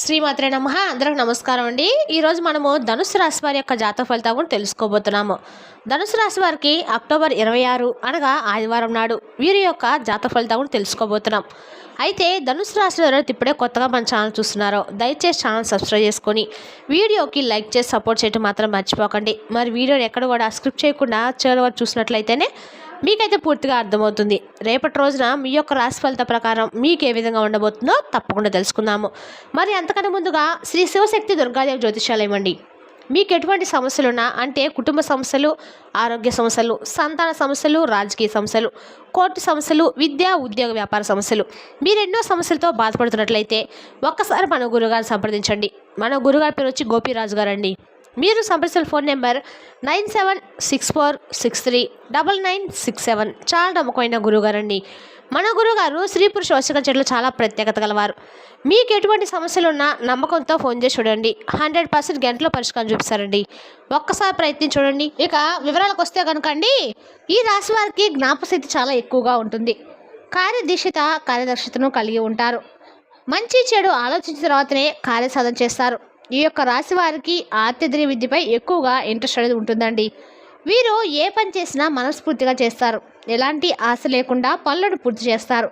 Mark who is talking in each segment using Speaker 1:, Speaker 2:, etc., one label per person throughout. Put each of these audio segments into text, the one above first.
Speaker 1: శ్రీమాత్రే నమః. అందరికి నమస్కారం అండి. ఈరోజు మనము ధనుసు రాశి వారి యొక్క జాతక ఫలితాలను తెలుసుకోబోతున్నాము. ధనుసు రాశి వారికి అక్టోబర్ 26 అనగా ఆదివారం నాడు వీరి యొక్క జాతక ఫలితాలను తెలుసుకోబోతున్నాం. అయితే ధనుసు రాశి వారు ఇప్పుడే కొత్తగా మన ఛానల్ చూస్తున్నారో దయచేసి ఛానల్ సబ్స్క్రైబ్ చేసుకొని వీడియోకి లైక్ చేసి సపోర్ట్ చేయడం మాత్రం మర్చిపోకండి. మరి వీడియోని ఎక్కడ కూడా స్క్రిప్ట్ చేయకుండా చివరి వరకు చూసినట్లయితేనే మీకైతే పూర్తిగా అర్థమవుతుంది. రేపటి రోజున మీ యొక్క రాశి ఫలిత ప్రకారం మీకు ఏ విధంగా ఉండబోతుందో తప్పకుండా తెలుసుకుందాము. మరి అంతకన్నా ముందుగా శ్రీ శివశక్తి దుర్గాదేవి జ్యోతిషాలయం అండి. మీకు ఎటువంటి సమస్యలున్నా అంటే కుటుంబ సమస్యలు, ఆరోగ్య సమస్యలు, సంతాన సమస్యలు, రాజకీయ సమస్యలు, కోర్టు సమస్యలు, విద్య, ఉద్యోగ, వ్యాపార సమస్యలు, మీరు ఎన్నో సమస్యలతో బాధపడుతున్నట్లయితే ఒక్కసారి మన గురుగారిని సంప్రదించండి. మన గురుగారి పేరు వచ్చి గోపీరాజు గారు అండి. మీరు సంప్రదించిన ఫోన్ నెంబర్ 9764639967. చాలా నమ్మకమైన గురుగారండి. మన గురుగారు స్త్రీ పురుష వశీకరణ చెట్లు చాలా ప్రత్యేకత గలవారు. మీకు ఎటువంటి సమస్యలున్నా నమ్మకంతో ఫోన్ చేసి చూడండి. 100% గంటలో పరిష్కారం చూపిస్తారండి. ఒక్కసారి ప్రయత్నించి చూడండి. ఇక వివరాలకు వస్తే కనుక అండి, ఈ రాశి వారికి జ్ఞాపశక్తి చాలా ఎక్కువగా ఉంటుంది. కార్యదర్శితను కలిగి ఉంటారు. మంచి చెడు ఆలోచించిన తర్వాతనే కార్యసాధన చేస్తారు. ఈ యొక్క రాశి వారికి ఆత్మీయ విద్యపై ఎక్కువగా ఇంట్రెస్ట్ అనేది ఉంటుందండి. వీరు ఏ పని చేసినా మనస్ఫూర్తిగా చేస్తారు. ఎలాంటి ఆశ లేకుండా పనులను పూర్తి చేస్తారు.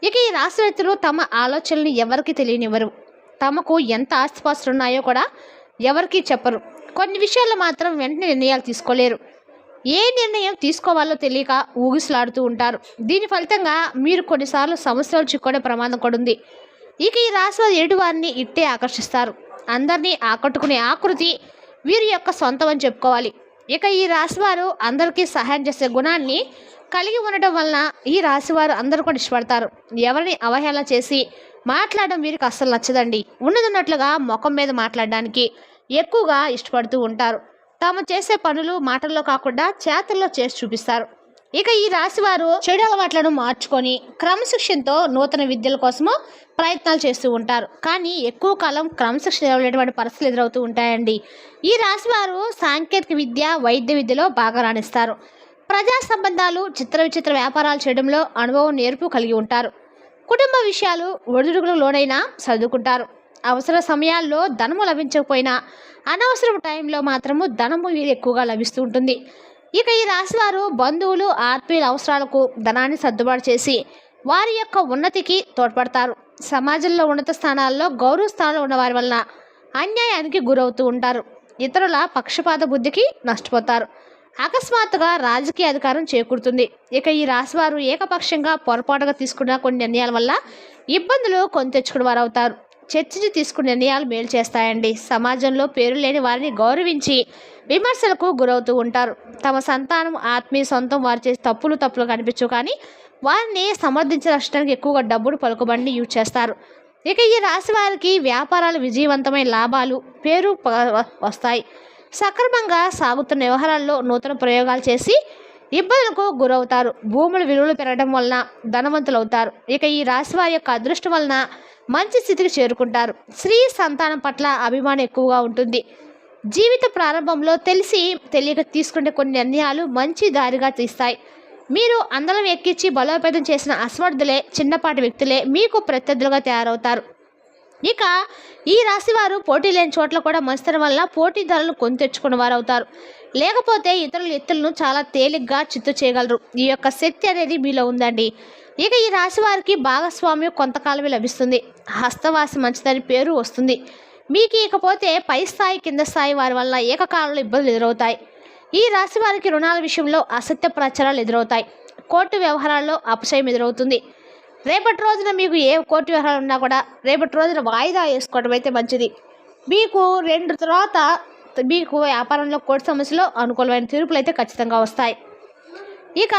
Speaker 1: ఇక ఈ రాశి వ్యక్తులు తమ ఆలోచనలు ఎవరికి తెలియనివ్వరు. తమకు ఎంత ఆస్తిపాస్తులు ఉన్నాయో కూడా ఎవరికీ చెప్పరు. కొన్ని విషయాల్లో మాత్రం వెంటనే నిర్ణయాలు తీసుకోలేరు. ఏ నిర్ణయం తీసుకోవాలో తెలియక ఊగిసలాడుతూ ఉంటారు. దీని ఫలితంగా మీరు కొన్నిసార్లు సమస్యలు చిక్కుకునే ప్రమాదం కూడా ఉంది. ఇక ఈ రాశి వారు ఎదుటివారిని ఇట్టే ఆకర్షిస్తారు. అందరినీ ఆకట్టుకునే ఆకృతి వీరి యొక్క సొంతం అని చెప్పుకోవాలి. ఇక ఈ రాశివారు అందరికీ సహాయం చేసే గుణాన్ని కలిగి ఉండటం వలన ఈ రాశివారు అందరూ కూడా ఇష్టపడతారు. ఎవరిని అవహేళన చేసి మాట్లాడడం వీరికి అస్సలు నచ్చదండి. ఉన్నట్లుగా ముఖం మీద మాట్లాడడానికి ఎక్కువగా ఇష్టపడుతూ ఉంటారు. తాము చేసే పనులు మాటల్లో కాకుండా చేతల్లో చేసి చూపిస్తారు. ఇక ఈ రాశివారు చెడు అలవాట్లను మార్చుకొని క్రమశిక్షణతో నూతన విద్యల కోసము ప్రయత్నాలు చేస్తూ ఉంటారు. కానీ ఎక్కువ కాలం క్రమశిక్షణ ఇవ్వలేటువంటి పరిస్థితులు ఎదురవుతూ ఉంటాయండి. ఈ రాశివారు సాంకేతిక విద్య, వైద్య విద్యలో బాగా రాణిస్తారు. ప్రజా సంబంధాలు, విచిత్ర వ్యాపారాలు చేయడంలో అనుభవం, నేర్పు కలిగి ఉంటారు. కుటుంబ విషయాలు ఒడిదుడుకులకు లోనైనా చదువుకుంటారు. అవసర సమయాల్లో ధనము లభించకపోయినా అనవసరం టైంలో మాత్రము ధనము ఎక్కువగా లభిస్తూ ఉంటుంది. ఇక ఈ రాశివారు బంధువులు, ఆత్మీయుల అవసరాలకు ధనాన్ని సర్దుబాటు చేసి వారి యొక్క ఉన్నతికి తోడ్పడతారు. సమాజంలో ఉన్నత స్థానాల్లో, గౌరవ స్థానంలో ఉన్న వారి వలన అన్యాయానికి గురవుతూ ఉంటారు. ఇతరుల పక్షపాత బుద్ధికి నష్టపోతారు. అకస్మాత్తుగా రాజకీయ అధికారం చేకూరుతుంది. ఇక ఈ రాశివారు ఏకపక్షంగా పొరపాటుగా తీసుకున్న కొన్ని నిర్ణయాల వల్ల ఇబ్బందులు కొని తెచ్చుకునే వారు అవుతారు. చర్చించి తీసుకునే నిర్ణయాలు మేలు చేస్తాయండి. సమాజంలో పేరు లేని వారిని గౌరవించి విమర్శలకు గురవుతూ ఉంటారు. తమ సంతానం, ఆత్మీయ సొంతం వారు చేసే తప్పులు కనిపించవు, కానీ వారిని సమర్థించడానికి ఎక్కువగా డబ్బును పలుకుబడిని యూజ్ చేస్తారు. ఇక ఈ రాశి వారికి వ్యాపారాలు విజయవంతమైన లాభాలు, పేరు వస్తాయి. సక్రమంగా సాగుతున్న వ్యవహారాల్లో నూతన ప్రయోగాలు చేసి ఇబ్బందులకు గురవుతారు. భూముల విలువలు పెరగడం వలన ధనవంతులవుతారు. ఇక ఈ రాశి వారి యొక్క అదృష్టం వలన మంచి స్థితికి చేరుకుంటారు. స్త్రీ సంతానం పట్ల అభిమానం ఎక్కువగా ఉంటుంది. జీవిత ప్రారంభంలో తెలియక తీసుకునే కొన్ని నిర్ణయాలు మంచి దారిగా తీస్తాయి. మీరు అందరం ఎక్కించి బలోపేతం చేసిన అస్మర్థులే, చిన్నపాటి వ్యక్తులే మీకు ప్రత్యర్థులుగా తయారవుతారు. ఇక ఈ రాశివారు పోటీ లేని చోట్ల కూడా మంచితనం వల్ల పోటీదారులను కొని తెచ్చుకున్న వారు అవుతారు. లేకపోతే ఇతరుల ఎత్తులను చాలా తేలిగ్గా చిత్తు చేయగలరు. ఈ యొక్క శక్తి అనేది మీలో ఉందండి. ఇక ఈ రాశి వారికి భాగస్వామ్యం కొంతకాలమే లభిస్తుంది. హస్తవాసి మంచిదని పేరు వస్తుంది మీకు. ఇకపోతే పై స్థాయి, కింద స్థాయి వారి వల్ల ఏకకాలంలో ఇబ్బందులు ఎదురవుతాయి. ఈ రాశి వారికి రుణాల విషయంలో అసత్య ప్రచారాలు ఎదురవుతాయి. కోర్టు వ్యవహారాల్లో అపశయం ఎదురవుతుంది. రేపటి రోజున మీకు ఏ కోర్టు వ్యవహారాలు ఉన్నా కూడా రేపటి రోజున వాయిదా వేసుకోవడం అయితే మంచిది. మీకు 2 తర్వాత మీకు వ్యాపారంలో కోర్టు సమస్యలో అనుకూలమైన తీర్పులు అయితే ఖచ్చితంగా వస్తాయి. ఇక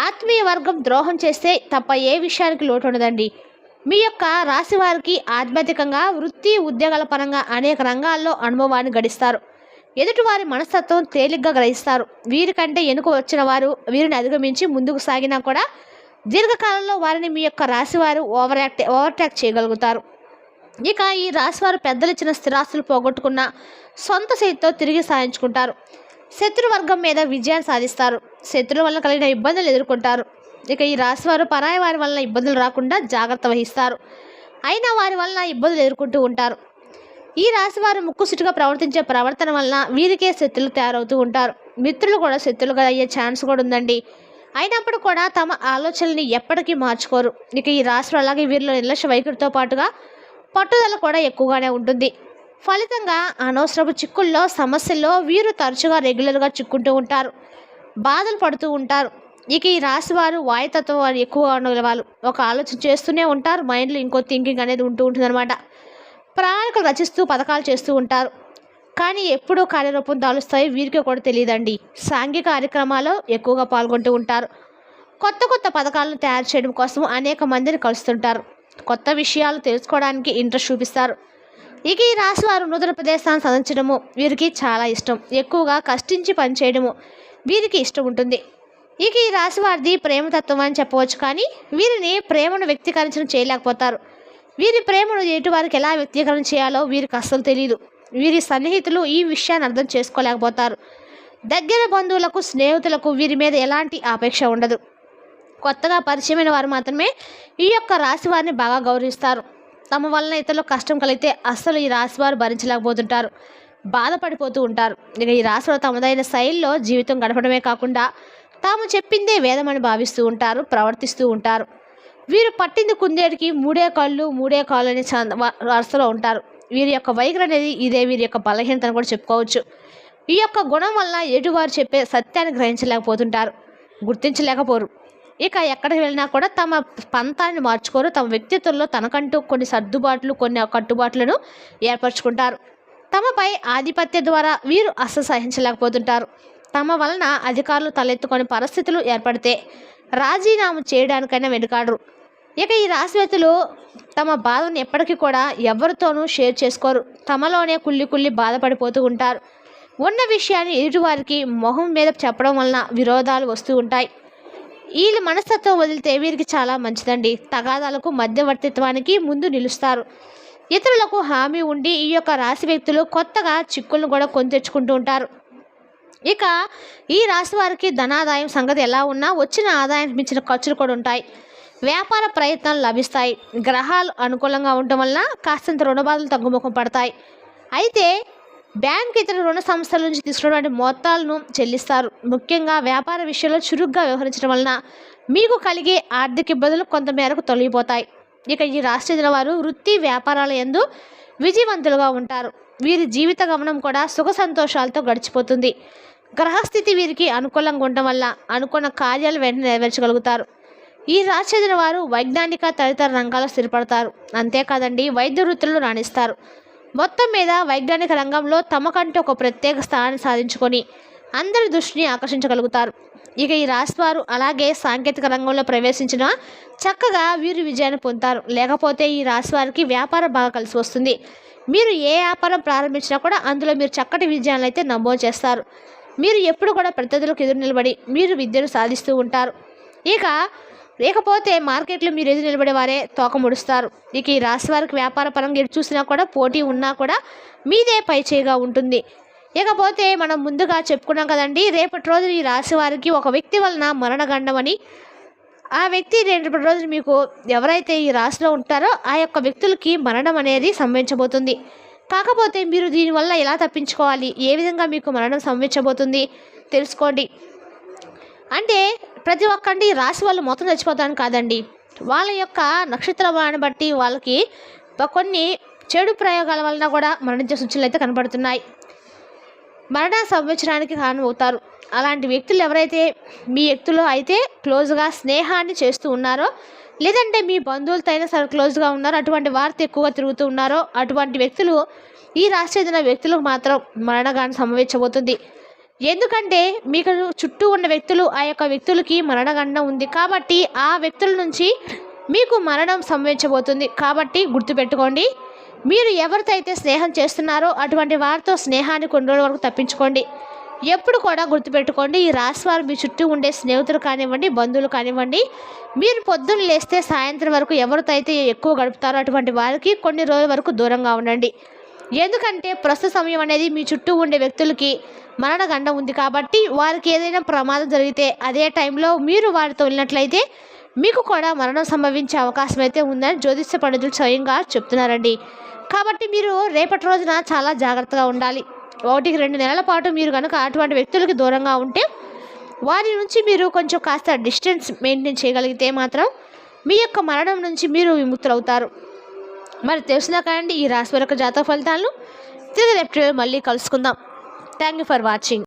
Speaker 1: ఆత్మీయ వర్గం ద్రోహం చేస్తే తప్ప ఏ విషయానికి లోటు ఉండదండి. మీ యొక్క రాశి వారికి ఆధ్యాత్మికంగా, వృత్తి, ఉద్యోగాల పరంగా అనేక రంగాల్లో అనుభవాన్ని గడిస్తారు. ఎదుటివారి మనస్తత్వం తేలిగ్గా గ్రహిస్తారు. వీరికంటే వెనుక వచ్చిన వారు వీరిని అధిగమించి ముందుకు సాగినా కూడా దీర్ఘకాలంలో వారిని మీ యొక్క రాశివారు ఓవర్టాక్ చేయగలుగుతారు. ఇక ఈ రాశివారు పెద్దలు ఇచ్చిన స్థిరాస్తులు పోగొట్టుకున్న సొంత చేతితో తిరిగి సాధించుకుంటారు. శత్రువర్గం మీద విజయాన్ని సాధిస్తారు. శత్రువుల వల్ల కలిగిన ఇబ్బందులు ఎదుర్కొంటారు. ఇక ఈ రాశివారు పరాయి వారి వల్ల ఇబ్బందులు రాకుండా జాగ్రత్త వహిస్తారు. అయినా వారి వలన ఇబ్బందులు ఎదుర్కొంటూ ఉంటారు. ఈ రాశి వారు ముక్కుసూటిగా ప్రవర్తించే ప్రవర్తన వలన వీరికే శత్రులు తయారవుతూ ఉంటారు. మిత్రులు కూడా శత్రులుగా అయ్యే ఛాన్స్ కూడా ఉందండి. అయినప్పుడు కూడా తమ ఆలోచనల్ని ఎప్పటికీ మార్చుకోరు. ఇక ఈ రాశిలో అలాగే వీరిలో నిర్లక్ష్య వైఖరితో పాటుగా పట్టుదల కూడా ఎక్కువగానే ఉంటుంది. ఫలితంగా అనవసరపు చిక్కుల్లో సమస్యల్లో వీరు తరచుగా రెగ్యులర్గా చిక్కుంటూ ఉంటారు, బాధలు పడుతూ ఉంటారు. ఇక ఈ రాశి వారు వాయుతత్వం వారు ఎక్కువగా ఉన్న వాళ్ళు ఒక ఆలోచన చేస్తూనే ఉంటారు. మైండ్లో ఇంకో థింకింగ్ అనేది ఉంటుందన్నమాట. ప్రణాళికలు రచిస్తూ పథకాలు చేస్తూ ఉంటారు. కానీ ఎప్పుడూ కార్యరూపం దాలుస్తాయి వీరికి కూడా తెలియదండి. సాంఘిక కార్యక్రమాల్లో ఎక్కువగా పాల్గొంటూ ఉంటారు. కొత్త కొత్త పథకాలను తయారు చేయడం కోసం అనేక మందిని కలుస్తుంటారు. కొత్త విషయాలు తెలుసుకోవడానికి ఇంట్రెస్ట్ చూపిస్తారు. ఇక ఈ రాశి వారు నూతన ప్రదేశాన్ని సందర్శించడము వీరికి చాలా ఇష్టం. ఎక్కువగా కష్టించి పనిచేయడము వీరికి ఇష్టం ఉంటుంది. ఇక ఈ రాశి వారిది ప్రేమతత్వం అని చెప్పవచ్చు. కానీ వీరిని ప్రేమను వ్యక్తీకరించడం చేయలేకపోతారు. వీరి ప్రేమను ఎటు వారికి ఎలా వ్యక్తీకరణ చేయాలో వీరికి అస్సలు తెలియదు. వీరి సన్నిహితులు ఈ విషయాన్ని అర్థం చేసుకోలేకపోతారు. దగ్గర బంధువులకు స్నేహితులకు వీరి మీద ఎలాంటి ఆపేక్ష ఉండదు. కొత్తగా పరిచయమైన వారు మాత్రమే ఈ యొక్క రాశి వారిని బాగా గౌరవిస్తారు. తమ వలన ఇతరులకు కష్టం కలిగితే అస్సలు ఈ రాశి వారు భరించలేకపోతుంటారు, బాధపడిపోతూ ఉంటారు. ఇక ఈ రాశి వారు తమదైన శైలిలో జీవితం గడపడమే కాకుండా తాము చెప్పిందే వేదమని భావిస్తూ ఉంటారు, ప్రవర్తిస్తూ ఉంటారు. వీరు పట్టింది కుందేటికి మూడే కాళ్ళు అనే వరుసలో ఉంటారు. వీరి యొక్క వైఖరి అనేది ఇదే వీరి యొక్క బలహీనతను కూడా చెప్పుకోవచ్చు. ఈ యొక్క గుణం వల్ల ఎటువారు చెప్పే సత్యాన్ని గ్రహించలేకపోతుంటారు, గుర్తించలేకపోరు. ఇక ఎక్కడికి వెళ్ళినా కూడా తమ పంతాన్ని మార్చుకోరు. తమ వ్యక్తిత్వంలో తనకంటూ కొన్ని సర్దుబాట్లు, కొన్ని కట్టుబాట్లను ఏర్పరచుకుంటారు. తమపై ఆధిపత్యం ద్వారా వీరు అస్సలు సహించలేకపోతుంటారు. తమ వలన అధికారులు తలెత్తుకొని పరిస్థితులు ఏర్పడితే రాజీనామా చేయడానికైనా వెనుకాడరు. ఇక ఈ రాశి వ్యక్తులు తమ బాధను ఎప్పటికీ కూడా ఎవరితోనూ షేర్ చేసుకోరు. తమలోనే కుళ్ళి బాధపడిపోతూ ఉంటారు. ఉన్న విషయాన్ని ఎదుటివారికి మొహం మీద చెప్పడం వలన విరోధాలు వస్తూ ఉంటాయి. వీళ్ళ మనస్తత్వం వదిలితే వీరికి చాలా మంచిదండి. తగాదాలకు మధ్యవర్తిత్వానికి ముందు నిలుస్తారు. ఇతరులకు హామీ ఉండి ఈ యొక్క రాశి వ్యక్తులు కొత్తగా చిక్కులను కూడా కొని తెచ్చుకుంటూ ఉంటారు. ఇక ఈ రాశి వారికి ధనాదాయం సంగతి ఎలా ఉన్నా వచ్చిన ఆదాయానికి మించిన ఖర్చులు కూడా ఉంటాయి. వ్యాపార ప్రయత్నాలు లభిస్తాయి. గ్రహాలు అనుకూలంగా ఉండటం వల్ల కాస్తంత రుణబాధలు తగ్గుముఖం పడతాయి. అయితే బ్యాంక్ ఇతర రుణ సంస్థల నుంచి తీసుకున్నటువంటి మొత్తాలను చెల్లిస్తారు. ముఖ్యంగా వ్యాపార విషయంలో చురుగ్గా వ్యవహరించడం వలన మీకు కలిగే ఆర్థిక ఇబ్బందులు కొంతమేరకు తొలగిపోతాయి. ఇక ఈ రాశి చెందిన వారు వృత్తి వ్యాపారాల యందు విజయవంతులుగా ఉంటారు. వీరి జీవిత గమనం కూడా సుఖ సంతోషాలతో గడిచిపోతుంది. గ్రహస్థితి వీరికి అనుకూలంగా ఉండటం వల్ల అనుకున్న కార్యాలు వెంటనే నెరవేర్చగలుగుతారు. ఈ రాశి చెందిన వారు వైజ్ఞానిక తదితర రంగాల్లో స్థిరపడతారు. అంతేకాదండి వైద్య వృత్తుల్లో రాణిస్తారు. మొత్తం మీద వైజ్ఞానిక రంగంలో తమకంటూ ఒక ప్రత్యేక స్థానాన్ని సాధించుకొని అందరి దృష్టిని ఆకర్షించగలుగుతారు. ఇక ఈ రాశి వారు అలాగే సాంకేతిక రంగంలో ప్రవేశించిన చక్కగా వీరు విజయాన్ని పొందుతారు. లేకపోతే ఈ రాశి వారికి వ్యాపారం బాగా కలిసి వస్తుంది. మీరు ఏ వ్యాపారం ప్రారంభించినా కూడా అందులో మీరు చక్కటి విజయాలను అయితే నమోదు చేస్తారు. మీరు ఎప్పుడు కూడా ప్రత్యర్థులకు ఎదురు నిలబడి మీరు విద్యను సాధిస్తూ ఉంటారు. లేకపోతే మార్కెట్లో మీరు ఎదురు నిలబడే వారే తోక ముడుస్తారు. ఇక ఈ రాశి వారికి వ్యాపార పరంగా ఎటు చూసినా కూడా పోటీ ఉన్నా కూడా మీదే పైచేయిగా ఉంటుంది. ఇకపోతే మనం ముందుగా చెప్పుకున్నాం కదండి, రేపటి రోజు ఈ రాశి వారికి ఒక వ్యక్తి వలన మరణగండం అని. ఆ వ్యక్తి రేపటి రోజు మీకు ఎవరైతే ఈ రాశిలో ఉంటారో ఆ యొక్క వ్యక్తులకి మరణం అనేది సంభవించబోతుంది. కాకపోతే మీరు దీనివల్ల ఎలా తప్పించుకోవాలి, ఏ విధంగా మీకు మరణం సంభవించబోతుంది తెలుసుకోండి. అంటే ప్రతి ఒక్కటి రాశి వాళ్ళు మొత్తం చచ్చిపోతాను కాదండి, వాళ్ళ యొక్క నక్షత్రాన్ని బట్టి వాళ్ళకి కొన్ని చెడు ప్రయోగాల వలన కూడా మరణించే సూచనలు అయితే కనబడుతున్నాయి. మరణ సంవత్సరానికి కారణమవుతారు. అలాంటి వ్యక్తులు ఎవరైతే మీ వ్యక్తులు అయితే క్లోజ్గా స్నేహాన్ని చేస్తూ ఉన్నారో, లేదంటే మీ బంధువులతో అయినా సరే క్లోజ్గా ఉన్నారో, అటువంటి వారితో ఎక్కువగా తిరుగుతూ ఉన్నారో అటువంటి వ్యక్తులు ఈ రాశి చెందిన వ్యక్తులకు మాత్రం మరణగానం సంభవించబోతుంది. ఎందుకంటే మీకు చుట్టూ ఉన్న వ్యక్తులు ఆ యొక్క వ్యక్తులకి మరణగండం ఉంది కాబట్టి ఆ వ్యక్తుల నుంచి మీకు మరణం సంభవించబోతుంది. కాబట్టి గుర్తుపెట్టుకోండి, మీరు ఎవరితో అయితే స్నేహం చేస్తున్నారో అటువంటి వారితో స్నేహాన్ని కొన్ని రోజుల వరకు తప్పించుకోండి. ఎప్పుడు కూడా గుర్తుపెట్టుకోండి, ఈ రాశి వారు మీ చుట్టూ ఉండే స్నేహితులు కానివ్వండి, బంధువులు కానివ్వండి, మీరు పొద్దున్న లేస్తే సాయంత్రం వరకు ఎవరితో అయితే ఎక్కువ గడుపుతారో అటువంటి వారికి కొన్ని రోజుల వరకు దూరంగా ఉండండి. ఎందుకంటే ప్రస్తుత సమయం అనేది మీ చుట్టూ ఉండే వ్యక్తులకి మరణగండం ఉంది కాబట్టి వారికి ఏదైనా ప్రమాదం జరిగితే అదే టైంలో మీరు వారితో వెళ్ళినట్లయితే మీకు కూడా మరణం సంభవించే అవకాశం అయితే ఉందని జ్యోతిష్య పండితులు స్వయంగా చెప్తున్నారండి. కాబట్టి మీరు రేపటి రోజున చాలా జాగ్రత్తగా ఉండాలి. 1-2 నెలల పాటు మీరు కనుక అటువంటి వ్యక్తులకి దూరంగా ఉంటే వారి నుంచి మీరు కొంచెం కాస్త డిస్టెన్స్ మెయింటైన్ చేయగలిగితే మాత్రం మీ యొక్క మరణం నుంచి మీరు విముక్తులవుతారు. మరి తెలిసిందా కాండి ఈ రాశి వారి యొక్క జాతక ఫలితాలను. తిరిగి రేపు మళ్ళీ కలుసుకుందాం. Thank you for watching.